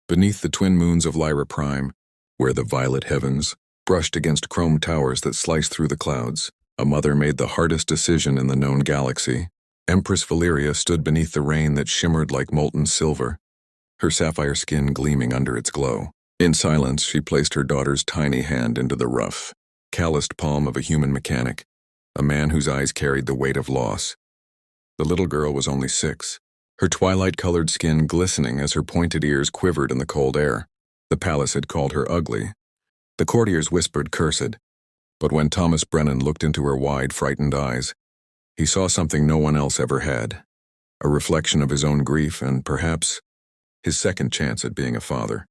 beneath the twin moons of Lyra Prime, where the violet heavens brushed against chrome towers that sliced through the clouds, a mother made the hardest decision in the known galaxy. Empress Valeria stood beneath the rain that shimmered like molten silver, her sapphire skin gleaming under its glow. In silence, she placed her daughter's tiny hand into the rough, calloused palm of a human mechanic, a man whose eyes carried the weight of loss. The little girl was only 6, her twilight-colored skin glistening as her pointed ears quivered in the cold air. The palace had called her ugly. The courtiers whispered cursed. But when Thomas Brennan looked into her wide, frightened eyes, he saw something no one else ever had, a reflection of his own grief and, perhaps, his second chance at being a father.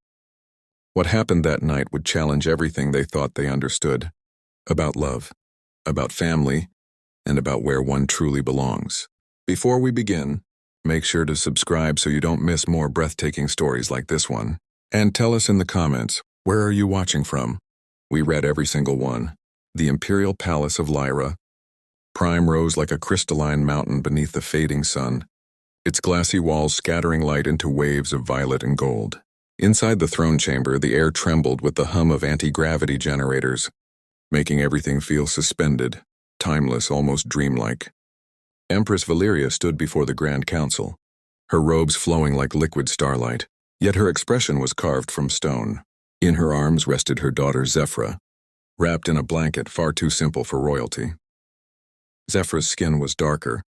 What happened that night would challenge everything they thought they understood, about love, about family, and about where one truly belongs. Before we begin, make sure to subscribe so you don't miss more breathtaking stories like this one. And tell us in the comments, where are you watching from? We read every single one. The Imperial Palace of Lyra. Prime rose like a crystalline mountain beneath the fading sun, its glassy walls scattering light into waves of violet and gold. Inside the throne chamber, the air trembled with the hum of anti-gravity generators, making everything feel suspended, timeless, almost dreamlike. Empress Valeria stood before the Grand Council, her robes flowing like liquid starlight, yet her expression was carved from stone. In her arms rested her daughter Zephyra, wrapped in a blanket far too simple for royalty. Zephyra's skin was darker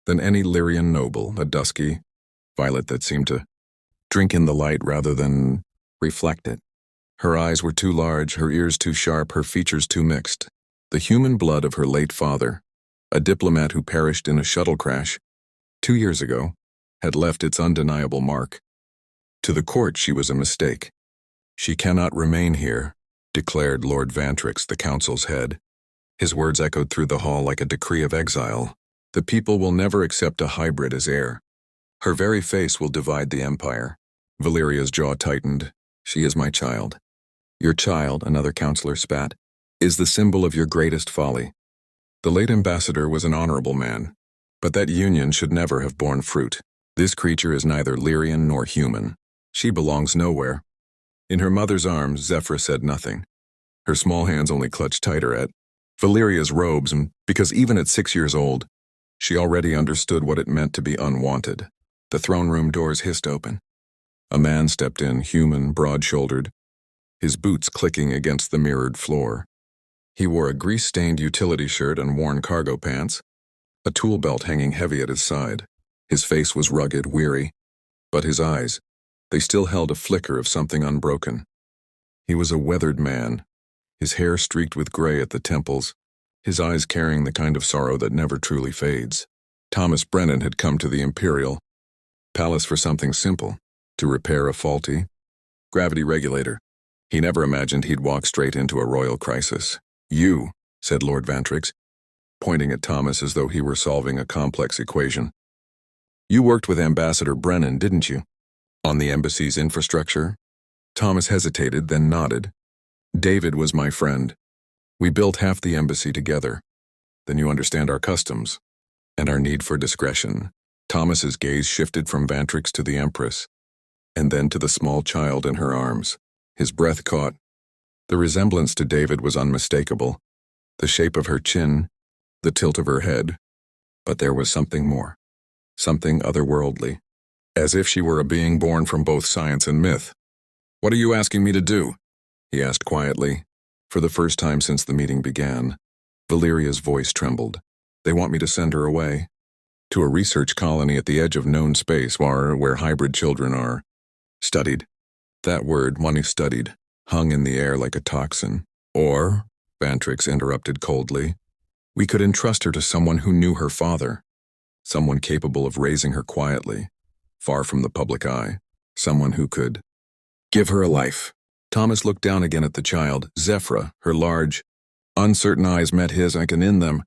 than any Lyrian noble, a dusky violet that seemed to drink in the light rather than reflect it. Her eyes were too large, her ears too sharp, her features too mixed. The human blood of her late father, a diplomat who perished in a shuttle crash 2 years ago, had left its undeniable mark. To the court, she was a mistake. "She cannot remain here," declared Lord Vantrix, the council's head. His words echoed through the hall like a decree of exile. "The people will never accept a hybrid as heir. Her very face will divide the empire." Valeria's jaw tightened. "She is my child." "Your child," another counselor spat, "is the symbol of your greatest folly." The late ambassador was an honorable man, but that union should never have borne fruit. "This creature is neither Lyrian nor human. She belongs nowhere." In her mother's arms, Zephyra said nothing. Her small hands only clutched tighter at Valeria's robes, and because even at 6 years old, she already understood what it meant to be unwanted. The throne room doors hissed open. A man stepped in, human, broad-shouldered, his boots clicking against the mirrored floor. He wore a grease-stained utility shirt and worn cargo pants, a tool belt hanging heavy at his side. His face was rugged, weary, but his eyes, they still held a flicker of something unbroken. He was a weathered man, his hair streaked with gray at the temples, his eyes carrying the kind of sorrow that never truly fades. Thomas Brennan had come to the Imperial Palace for something simple, to repair a faulty gravity regulator. He never imagined he'd walk straight into a royal crisis. "You," said Lord Vantrix, pointing at Thomas as though he were solving a complex equation. "You worked with Ambassador Brennan, didn't you? On the embassy's infrastructure?" Thomas hesitated, then nodded. "David was my friend. We built half the embassy together. Then you understand our customs, and our need for discretion." Thomas's gaze shifted from Vantrix to the Empress, and then to the small child in her arms. His breath caught. The resemblance to David was unmistakable, the shape of her chin, the tilt of her head. But there was something more, something otherworldly, as if she were a being born from both science and myth. "What are you asking me to do?" he asked quietly. For the first time since the meeting began, Valeria's voice trembled. "They want me to send her away, to a research colony at the edge of known space where hybrid children are studied." That word, money studied, hung in the air like a toxin. "Or," Vantrix interrupted coldly, "we could entrust her to someone who knew her father, someone capable of raising her quietly, far from the public eye, someone who could give her a life." Thomas looked down again at the child. Zephyra, her large, uncertain eyes met his, and in them,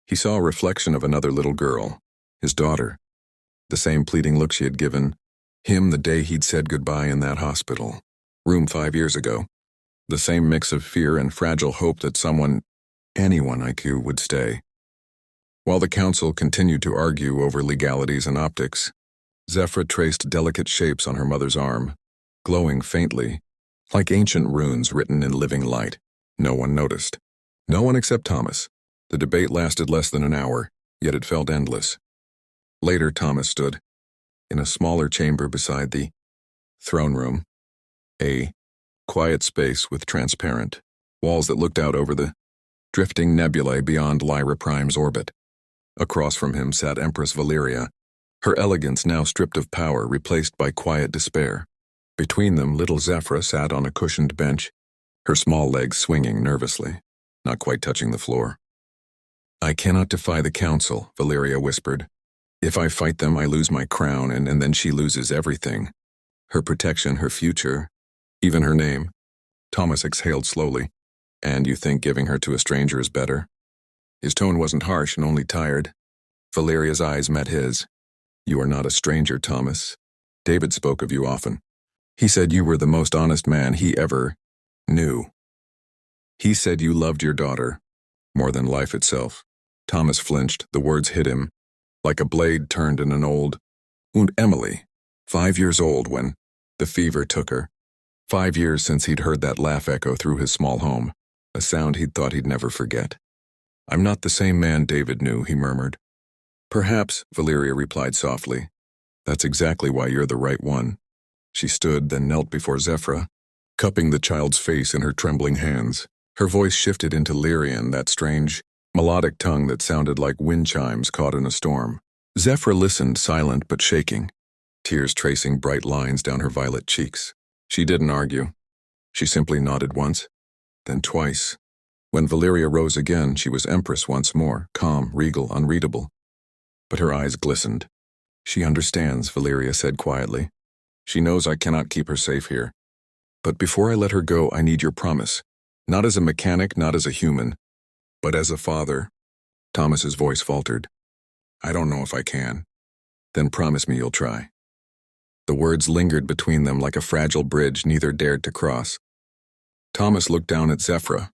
he saw a reflection of another little girl, his daughter, the same pleading look she had given him the day he'd said goodbye in that hospital room 5 years ago. The same mix of fear and fragile hope that anyone IQ would stay. While the council continued to argue over legalities and optics, Zephyra traced delicate shapes on her mother's arm, glowing faintly, like ancient runes written in living light. No one noticed. No one except Thomas. The debate lasted less than an hour, yet it felt endless. Later, Thomas stood in a smaller chamber beside the throne room, a quiet space with transparent walls that looked out over the drifting nebulae beyond Lyra Prime's orbit. Across from him sat Empress Valeria, her elegance now stripped of power, replaced by quiet despair. Between them, little Zephyra sat on a cushioned bench, her small legs swinging nervously, not quite touching the floor. "I cannot defy the council," Valeria whispered. "If I fight them, I lose my crown, and then she loses everything. Her protection, her future, even her name." Thomas exhaled slowly. "And you think giving her to a stranger is better?" His tone wasn't harsh and only tired. Valeria's eyes met his. "You are not a stranger, Thomas. David spoke of you often. He said you were the most honest man he ever knew. He said you loved your daughter more than life itself." Thomas flinched. The words hit him like a blade turned in an old wound. Emily, 5 years old when the fever took her. 5 years since he'd heard that laugh echo through his small home, a sound he'd thought he'd never forget. "I'm not the same man David knew," he murmured. "Perhaps," Valeria replied softly. "That's exactly why you're the right one." She stood, then knelt before Zephyra, cupping the child's face in her trembling hands. Her voice shifted into Lyrian, that strange, melodic tongue that sounded like wind chimes caught in a storm. Zephyra listened, silent but shaking, tears tracing bright lines down her violet cheeks. She didn't argue. She simply nodded once, then twice. When Valeria rose again, she was Empress once more, calm, regal, unreadable. But her eyes glistened. "She understands," Valeria said quietly. "She knows I cannot keep her safe here. But before I let her go, I need your promise. Not as a mechanic, not as a human, but as a father." Thomas's voice faltered. "I don't know if I can." "Then promise me you'll try." The words lingered between them like a fragile bridge neither dared to cross. Thomas looked down at Zephyra.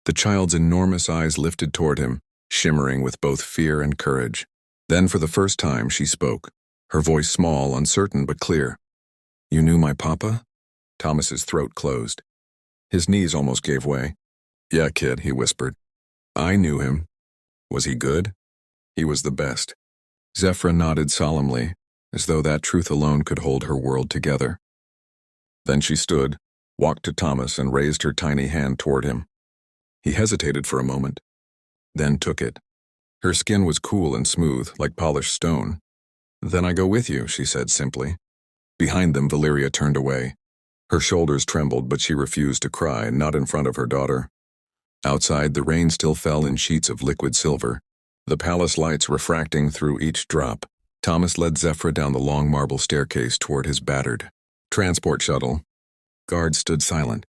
The child's enormous eyes lifted toward him, shimmering with both fear and courage. Then for the first time she spoke, her voice small, uncertain but clear. "You knew my papa?" Thomas's throat closed. His knees almost gave way. "Yeah, kid," he whispered. "I knew him. Was he good?" "He was the best." Zephyra nodded solemnly, as though that truth alone could hold her world together. Then she stood, walked to Thomas, and raised her tiny hand toward him. He hesitated for a moment, then took it. Her skin was cool and smooth, like polished stone. "Then I go with you," she said simply. Behind them, Valeria turned away. Her shoulders trembled, but she refused to cry, not in front of her daughter. Outside, the rain still fell in sheets of liquid silver, the palace lights refracting through each drop. Thomas led Zephyra down the long marble staircase toward his battered transport shuttle. Guards stood silent.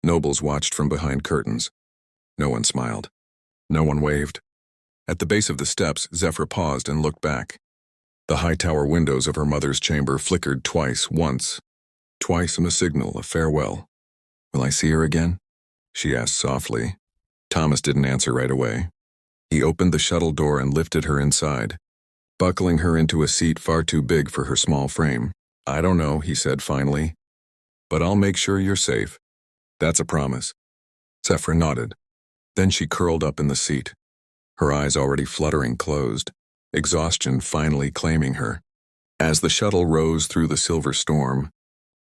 Nobles watched from behind curtains. No one smiled. No one waved. At the base of the steps, Zephyra paused and looked back. The high tower windows of her mother's chamber flickered twice, twice in a signal of farewell. "Will I see her again?" she asked softly. Thomas didn't answer right away. He opened the shuttle door and lifted her inside, buckling her into a seat far too big for her small frame. "I don't know," he said finally, "but I'll make sure you're safe. That's a promise." Zephyra nodded. Then she curled up in the seat, her eyes already fluttering closed, exhaustion finally claiming her. As the shuttle rose through the silver storm,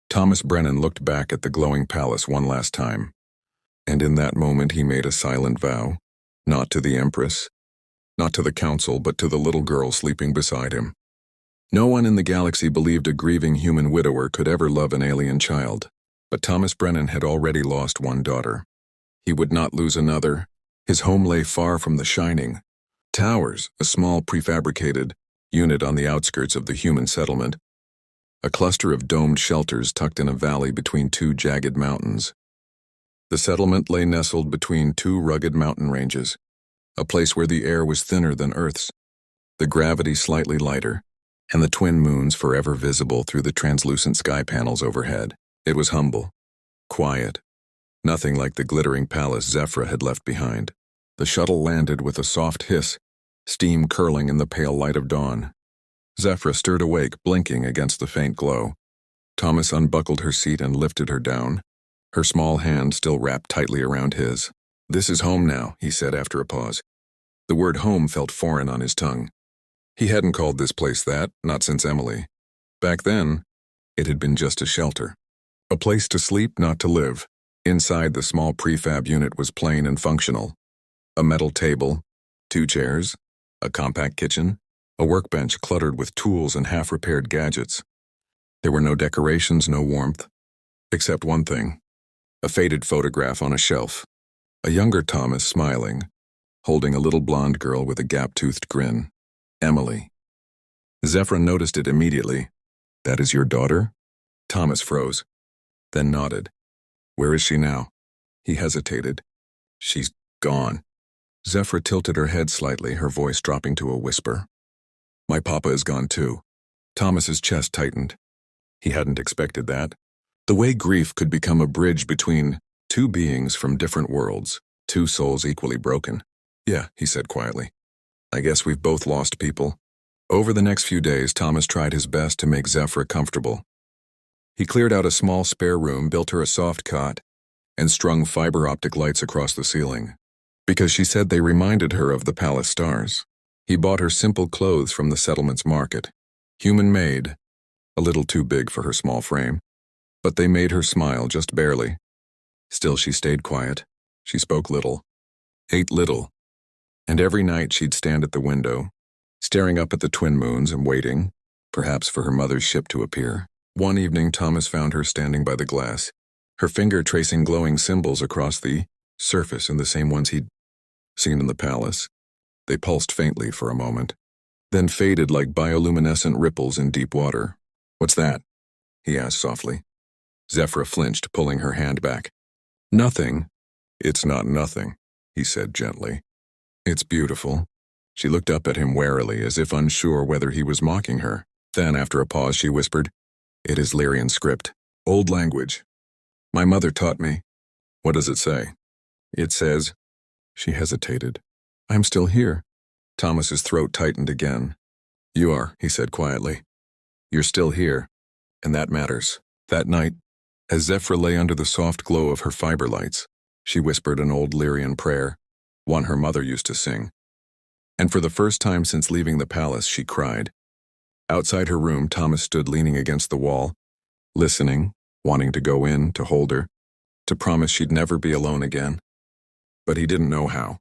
Thomas Brennan looked back at the glowing palace one last time. And in that moment he made a silent vow, not to the Empress, not to the council, but to the little girl sleeping beside him. No one in the galaxy believed a grieving human widower could ever love an alien child, but Thomas Brennan had already lost one daughter. He would not lose another. His home lay far from the shining towers, a small prefabricated unit on the outskirts of the human settlement, a cluster of domed shelters tucked in a valley between two jagged mountains. The settlement lay nestled between two rugged mountain ranges, a place where the air was thinner than Earth's, the gravity slightly lighter, and the twin moons forever visible through the translucent sky panels overhead. It was humble, quiet, nothing like the glittering palace Zephyra had left behind. The shuttle landed with a soft hiss, steam curling in the pale light of dawn. Zephyra stirred awake, blinking against the faint glow. Thomas unbuckled her seat and lifted her down, her small hand still wrapped tightly around his. "This is home now," he said after a pause. The word home felt foreign on his tongue. He hadn't called this place that, not since Emily. Back then, it had been just a shelter. A place to sleep, not to live. Inside, the small prefab unit was plain and functional. A metal table, 2 chairs, a compact kitchen, a workbench cluttered with tools and half-repaired gadgets. There were no decorations, no warmth, except one thing, a faded photograph on a shelf. A younger Thomas smiling, holding a little blonde girl with a gap-toothed grin. Emily. Zephyr noticed it immediately. "That is your daughter?" Thomas froze, then nodded. "Where is she now?" He hesitated. "She's gone." Zephyr tilted her head slightly, her voice dropping to a whisper. "My papa is gone too." Thomas's chest tightened. He hadn't expected that. The way grief could become a bridge between two beings from different worlds, two souls equally broken. "Yeah," he said quietly. "I guess we've both lost people." Over the next few days, Thomas tried his best to make Zephyr comfortable. He cleared out a small spare room, built her a soft cot, and strung fiber optic lights across the ceiling, because she said they reminded her of the palace stars. He bought her simple clothes from the settlement's market, human-made, a little too big for her small frame, but they made her smile just barely. Still, she stayed quiet. She spoke little, ate little, and every night she'd stand at the window, staring up at the twin moons and waiting, perhaps for her mother's ship to appear. One evening, Thomas found her standing by the glass, her finger tracing glowing symbols across the surface in the same ones he'd seen in the palace. They pulsed faintly for a moment, then faded like bioluminescent ripples in deep water. "What's that?" he asked softly. Zephyr flinched, pulling her hand back. "Nothing." "It's not nothing," he said gently. "It's beautiful." She looked up at him warily, as if unsure whether he was mocking her. Then, after a pause, she whispered, "It is Lyrian script. Old language. My mother taught me." "What does it say?" "It says—" She hesitated. "I'm still here." Thomas's throat tightened again. "You are," he said quietly. "You're still here, and that matters." That night, as Zephyr lay under the soft glow of her fiber lights, she whispered an old Lyrian prayer, one her mother used to sing. And for the first time since leaving the palace, she cried. Outside her room, Thomas stood leaning against the wall, listening, wanting to go in, to hold her, to promise she'd never be alone again. But he didn't know how.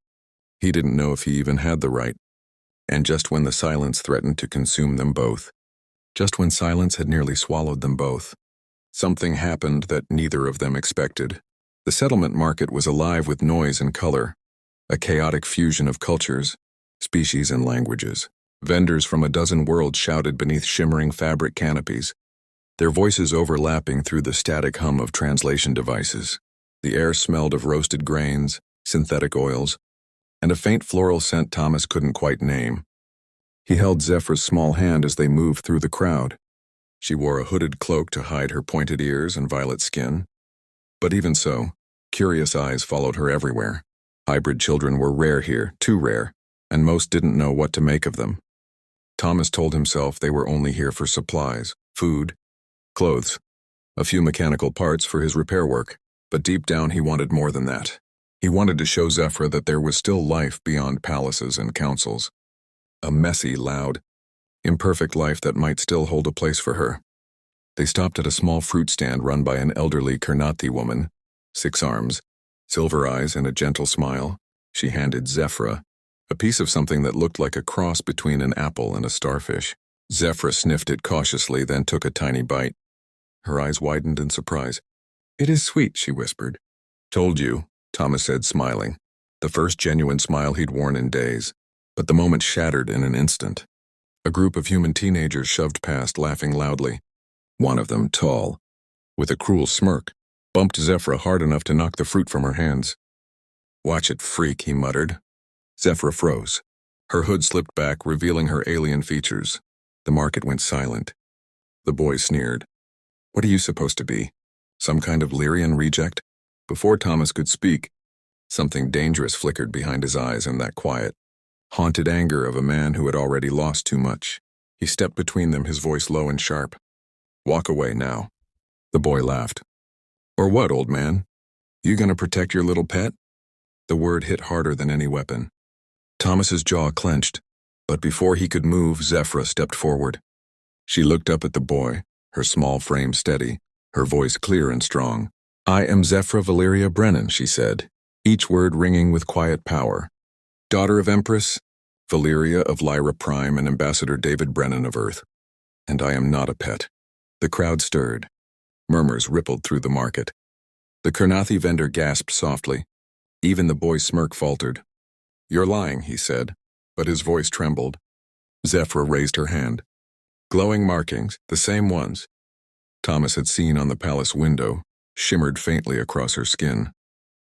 He didn't know if he even had the right. And just when the silence threatened to consume them both, just when silence had nearly swallowed them both, something happened that neither of them expected. The settlement market was alive with noise and color, a chaotic fusion of cultures, species, and languages. Vendors from a dozen worlds shouted beneath shimmering fabric canopies, their voices overlapping through the static hum of translation devices. The air smelled of roasted grains, synthetic oils, and a faint floral scent Thomas couldn't quite name. He held Zephyr's small hand as they moved through the crowd. She wore a hooded cloak to hide her pointed ears and violet skin. But even so, curious eyes followed her everywhere. Hybrid children were rare here, too rare, and most didn't know what to make of them. Thomas told himself they were only here for supplies, food, clothes, a few mechanical parts for his repair work, but deep down he wanted more than that. He wanted to show Zephyr that there was still life beyond palaces and councils. A messy, loud, imperfect life that might still hold a place for her. They stopped at a small fruit stand run by an elderly Karnati woman, 6 arms, silver eyes, and a gentle smile. She handed Zephyr a piece of something that looked like a cross between an apple and a starfish. Zephyr sniffed it cautiously, then took a tiny bite. Her eyes widened in surprise. "It is sweet," she whispered. "Told you," Thomas said, smiling, the first genuine smile he'd worn in days. But the moment shattered in an instant. A group of human teenagers shoved past, laughing loudly. One of them, tall, with a cruel smirk, bumped Zephyr hard enough to knock the fruit from her hands. "Watch it, freak," he muttered. Zephyr froze. Her hood slipped back, revealing her alien features. The market went silent. The boy sneered. "What are you supposed to be? Some kind of Lyrian reject?" Before Thomas could speak, something dangerous flickered behind his eyes in that quiet, haunted anger of a man who had already lost too much. He stepped between them, his voice low and sharp. "Walk away now." The boy laughed. Or what, old man? You gonna protect your little pet? The word hit harder than any weapon. Thomas's jaw clenched, but before he could move, Zephyra stepped forward. She looked up at the boy, her small frame steady, her voice clear and strong. I am Zephyra Valeria Brennan, she said, each word ringing with quiet power. Daughter of Empress Valeria of Lyra Prime and Ambassador David Brennan of Earth. And I am not a pet. The crowd stirred. Murmurs rippled through the market. The Kurnathi vendor gasped softly. Even the boy's smirk faltered. You're lying, he said, but his voice trembled. Zephyra raised her hand. Glowing markings, the same ones Thomas had seen on the palace window, shimmered faintly across her skin.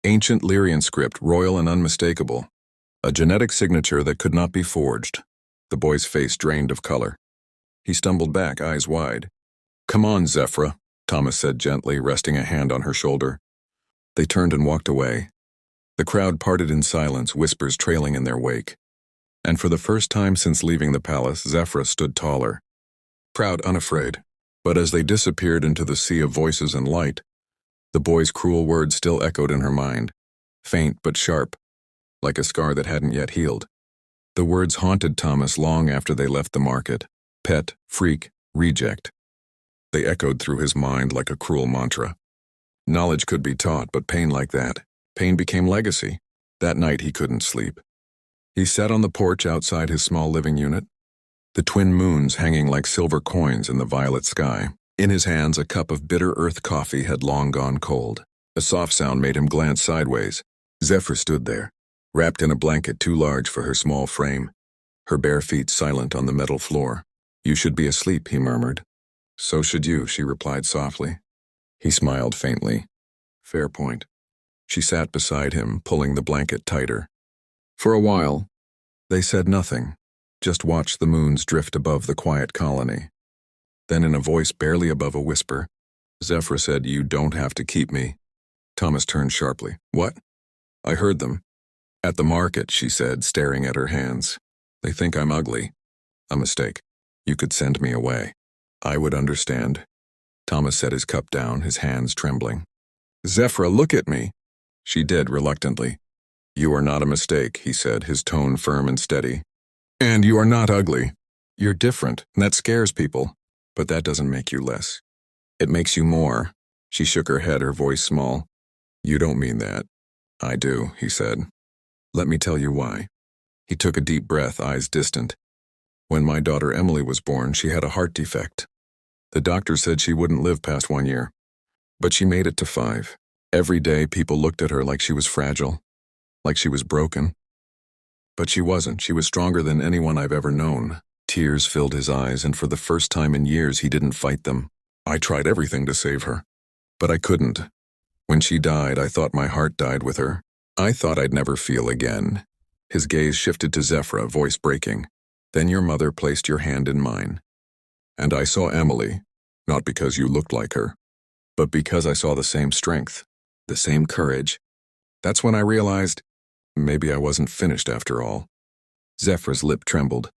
Ancient Lyrian script, royal and unmistakable. A genetic signature that could not be forged. The boy's face drained of color. He stumbled back, eyes wide. Come on, Zephyra, Thomas said gently, resting a hand on her shoulder. They turned and walked away. The crowd parted in silence, whispers trailing in their wake. And for the first time since leaving the palace, Zephyra stood taller. Proud, unafraid. But as they disappeared into the sea of voices and light, the boy's cruel words still echoed in her mind, faint but sharp, like a scar that hadn't yet healed. The words haunted Thomas long after they left the market. Pet, freak, reject. They echoed through his mind like a cruel mantra. Knowledge could be taught, but pain like that, pain became legacy. That night he couldn't sleep. He sat on the porch outside his small living unit, the twin moons hanging like silver coins in the violet sky. In his hands, a cup of bitter earth coffee had long gone cold. A soft sound made him glance sideways. Zephyr stood there, wrapped in a blanket too large for her small frame, her bare feet silent on the metal floor. You should be asleep, he murmured. So should you, she replied softly. He smiled faintly. Fair point. She sat beside him, pulling the blanket tighter. For a while, they said nothing, just watched the moons drift above the quiet colony. Then in a voice barely above a whisper, Zephyr said, You don't have to keep me. Thomas turned sharply. What? I heard them. At the market, she said, staring at her hands. They think I'm ugly. A mistake. You could send me away. I would understand. Thomas set his cup down, his hands trembling. Zephyra, look at me. She did, reluctantly. You are not a mistake, he said, his tone firm and steady. And you are not ugly. You're different, and that scares people. But that doesn't make you less. It makes you more. She shook her head, her voice small. You don't mean that. I do, he said. Let me tell you why. He took a deep breath, eyes distant. When my daughter Emily was born, she had a heart defect. The doctor said she wouldn't live past 1 year. But she made it to 5. Every day, people looked at her like she was fragile, like she was broken. But she wasn't. She was stronger than anyone I've ever known. Tears filled his eyes, and for the first time in years, he didn't fight them. I tried everything to save her. But I couldn't. When she died, I thought my heart died with her. I thought I'd never feel again. His gaze shifted to Zephyra, voice breaking. Then your mother placed your hand in mine. And I saw Emily, not because you looked like her, but because I saw the same strength, the same courage. That's when I realized maybe I wasn't finished after all. Zephyra's lip trembled.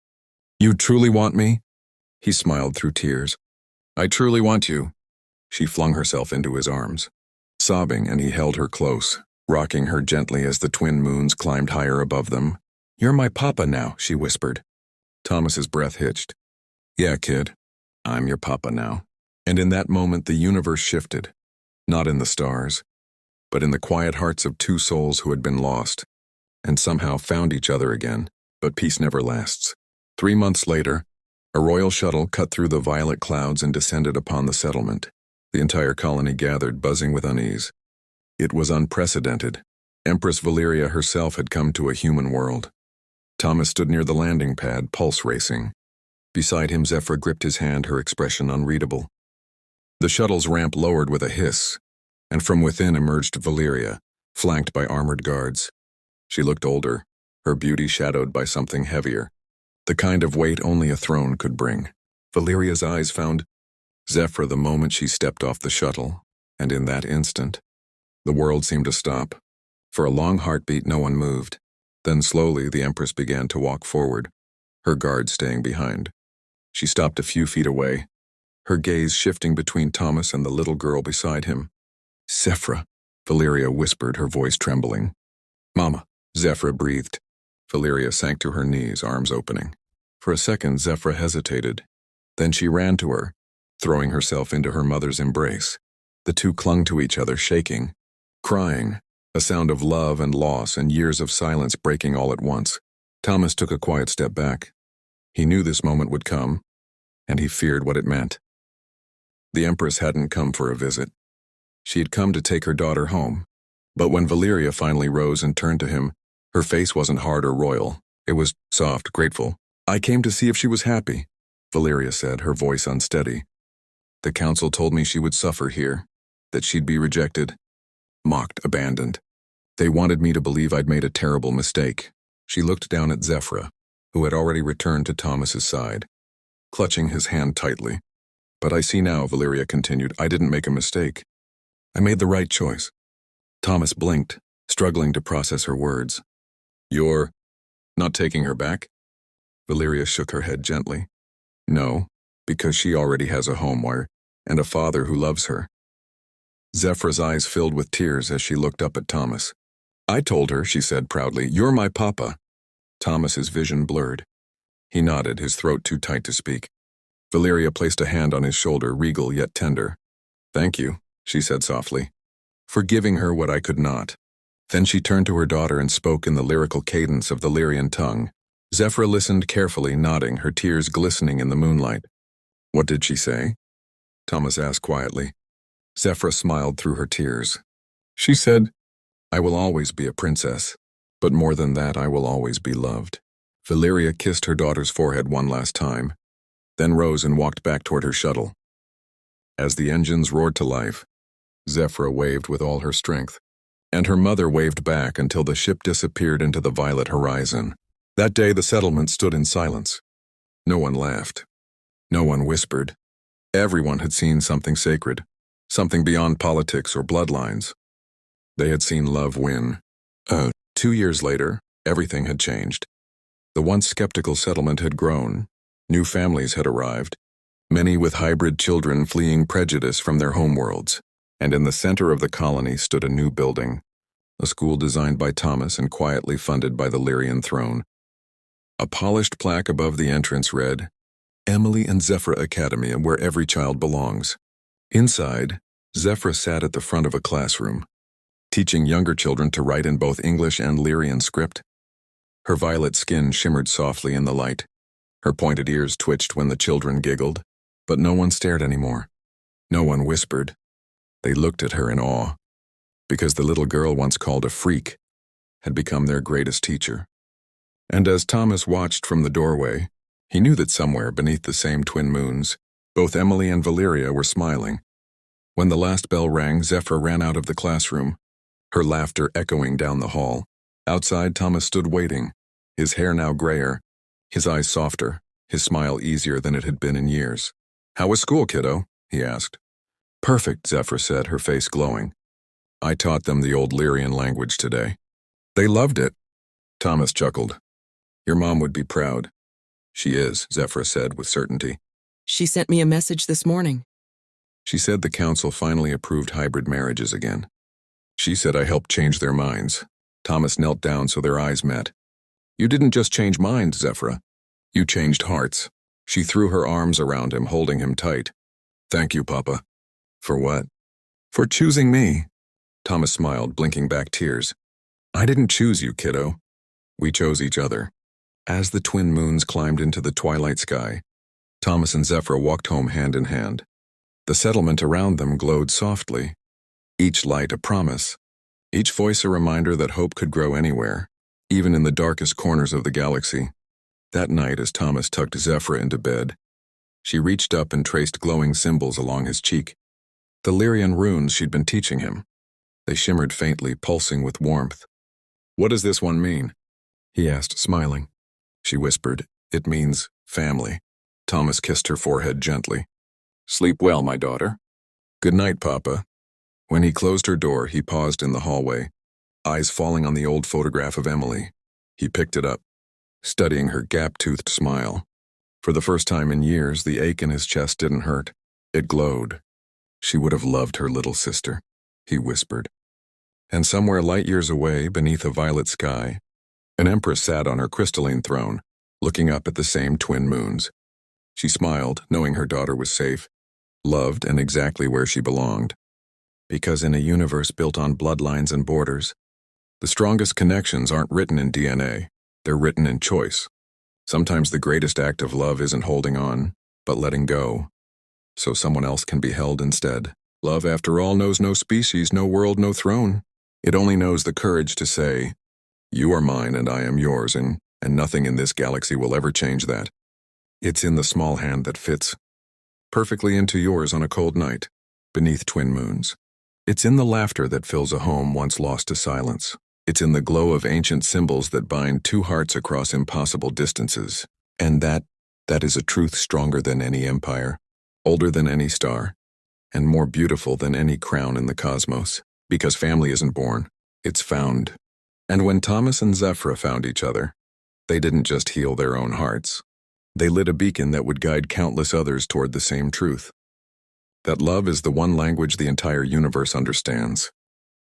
You truly want me? He smiled through tears. I truly want you. She flung herself into his arms, sobbing, and he held her close, rocking her gently as the twin moons climbed higher above them. You're my papa now, she whispered. Thomas's breath hitched. Yeah, kid, I'm your papa now. And in that moment, the universe shifted, not in the stars, but in the quiet hearts of two souls who had been lost, and somehow found each other again. But peace never lasts. 3 months later, a royal shuttle cut through the violet clouds and descended upon the settlement. The entire colony gathered, buzzing with unease. It was unprecedented. Empress Valeria herself had come to a human world. Thomas stood near the landing pad, pulse racing. Beside him, Zephyra gripped his hand, her expression unreadable. The shuttle's ramp lowered with a hiss, and from within emerged Valeria, flanked by armored guards. She looked older, her beauty shadowed by something heavier, the kind of weight only a throne could bring. Valeria's eyes found Zephyra the moment she stepped off the shuttle, and in that instant, the world seemed to stop. For a long heartbeat, no one moved. Then slowly, the Empress began to walk forward, her guards staying behind. She stopped a few feet away, her gaze shifting between Thomas and the little girl beside him. "Zephyra," Valeria whispered, her voice trembling. "Mama," Zephyra breathed. Valeria sank to her knees, arms opening. For a second, Zephyra hesitated. Then she ran to her, throwing herself into her mother's embrace. The two clung to each other, shaking, crying, a sound of love and loss and years of silence breaking all at once. Thomas took a quiet step back. He knew this moment would come, and he feared what it meant. The Empress hadn't come for a visit. She had come to take her daughter home. But when Valeria finally rose and turned to him, her face wasn't hard or royal. It was soft, grateful. "I came to see if she was happy," Valeria said, her voice unsteady. "The council told me she would suffer here, that she'd be rejected, mocked, abandoned. They wanted me to believe I'd made a terrible mistake." She looked down at Zephyra, who had already returned to Thomas's side, clutching his hand tightly. "But I see now," Valeria continued, "I didn't make a mistake. I made the right choice." Thomas blinked, struggling to process her words. "You're not taking her back?" Valeria shook her head gently. "No, because she already has a home where, and a father who loves her." Zephyra's eyes filled with tears as she looked up at Thomas. "I told her," she said proudly, "you're my papa." Thomas's vision blurred. He nodded, his throat too tight to speak. Valeria placed a hand on his shoulder, regal yet tender. "Thank you," she said softly, "for giving her what I could not." Then she turned to her daughter and spoke in the lyrical cadence of the Lyrian tongue. Zephyra listened carefully, nodding, her tears glistening in the moonlight. "What did she say?" Thomas asked quietly. Zephyra smiled through her tears. "She said, 'I will always be a princess, but more than that, I will always be loved.'" Valeria kissed her daughter's forehead one last time, then rose and walked back toward her shuttle. As the engines roared to life, Zephyra waved with all her strength, and her mother waved back until the ship disappeared into the violet horizon. That day the settlement stood in silence. No one laughed. No one whispered. Everyone had seen something sacred, something beyond politics or bloodlines. They had seen love win. 2 years later, everything had changed. The once skeptical settlement had grown. New families had arrived, many with hybrid children fleeing prejudice from their homeworlds. And in the center of the colony stood a new building, a school designed by Thomas and quietly funded by the Lyrian throne. A polished plaque above the entrance read, "Emily and Zephyra Academy, where every child belongs." Inside, Zephyra sat at the front of a classroom, teaching younger children to write in both English and Lyrian script. Her violet skin shimmered softly in the light. Her pointed ears twitched when the children giggled, but no one stared anymore. No one whispered. They looked at her in awe, because the little girl once called a freak had become their greatest teacher. And as Thomas watched from the doorway, he knew that somewhere beneath the same twin moons, both Emily and Valeria were smiling. When the last bell rang, Zephyra ran out of the classroom, her laughter echoing down the hall. Outside, Thomas stood waiting, his hair now grayer, his eyes softer, his smile easier than it had been in years. "How was school, kiddo?" he asked. "Perfect," Zephyra said, her face glowing. "I taught them the old Lyrian language today. They loved it." Thomas chuckled. "Your mom would be proud." "She is," Zephyra said with certainty. "She sent me a message this morning." She said the council finally approved hybrid marriages again. "She said I helped change their minds." Thomas knelt down so their eyes met. "You didn't just change minds, Zephyra. You changed hearts." She threw her arms around him, holding him tight. "Thank you, Papa." "For what?" "For choosing me." Thomas smiled, blinking back tears. "I didn't choose you, kiddo. We chose each other." As the twin moons climbed into the twilight sky, Thomas and Zephyra walked home hand in hand. The settlement around them glowed softly, each light a promise, each voice a reminder that hope could grow anywhere, even in the darkest corners of the galaxy. That night, as Thomas tucked Zephyra into bed, she reached up and traced glowing symbols along his cheek. The Lyrian runes she'd been teaching him. They shimmered faintly, pulsing with warmth. "What does this one mean?" he asked, smiling. She whispered, "It means family." Thomas kissed her forehead gently. "Sleep well, my daughter." "Good night, Papa." When he closed her door, he paused in the hallway, eyes falling on the old photograph of Emily. He picked it up, studying her gap-toothed smile. For the first time in years, the ache in his chest didn't hurt. It glowed. She would have loved her little sister, he whispered. And somewhere light years away, beneath a violet sky, an empress sat on her crystalline throne, looking up at the same twin moons. She smiled, knowing her daughter was safe, loved, and exactly where she belonged. Because in a universe built on bloodlines and borders, the strongest connections aren't written in DNA, they're written in choice. Sometimes the greatest act of love isn't holding on, but letting go, so someone else can be held instead. Love, after all, knows no species, no world, no throne. It only knows the courage to say, "You are mine and I am yours, and nothing in this galaxy will ever change that." It's in the small hand that fits perfectly into yours on a cold night, beneath twin moons. It's in the laughter that fills a home once lost to silence. It's in the glow of ancient symbols that bind two hearts across impossible distances. And that is a truth stronger than any empire, older than any star, and more beautiful than any crown in the cosmos. Because family isn't born, it's found. And when Thomas and Zephyra found each other, they didn't just heal their own hearts. They lit a beacon that would guide countless others toward the same truth. That love is the one language the entire universe understands.